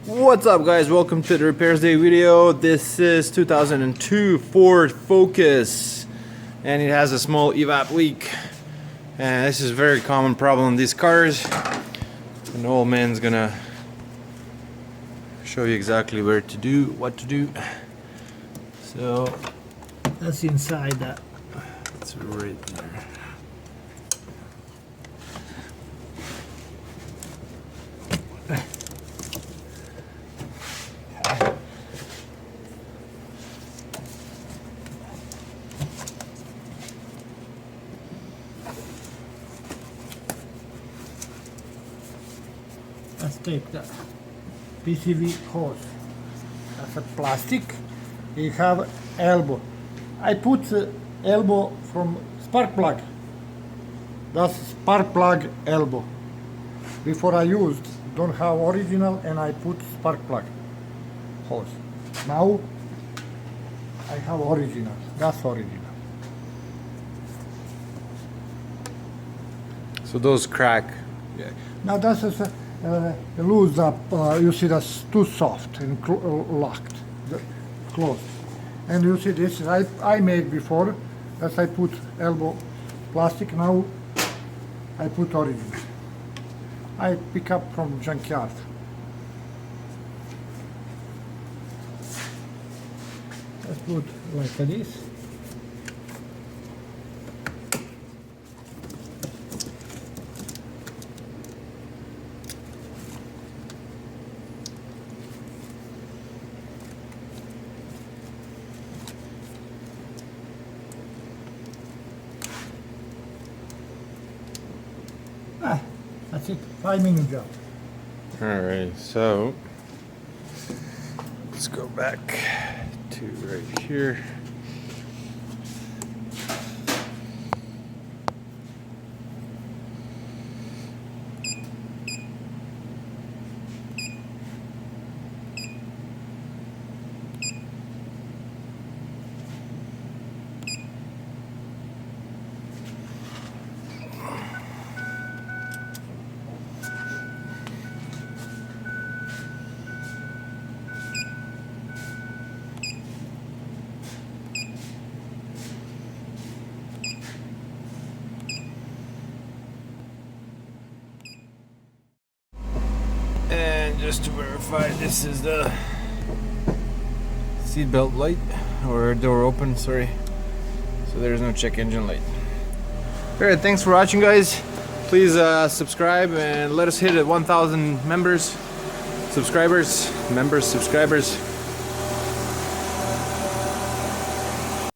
What's up, guys? Welcome to the repairs day video. This is 2002 Ford Focus and it has a small evap leak, and this is a very common problem in these cars. An old man's gonna show you exactly what to do. So that's inside that. It's right there. Let's take the PCV hose. That's a plastic. You have elbow. I put elbow from spark plug. That's spark plug elbow. Before I used, don't have original, and I put spark plug hose. Now I have original. That's original. So those crack. Yeah. Now that's loose up. You see that's too soft and locked, closed. And you see this I made before. That's I put elbow plastic. Now I put original. I pick up from junkyard. Let's put like this. That's it, 5-minute job. Alright, so let's go back to right here. And just to verify, this is the seat belt light, or door open, sorry. So there's no check engine light. Alright, thanks for watching, guys. Please subscribe and let us hit 1,000 subscribers.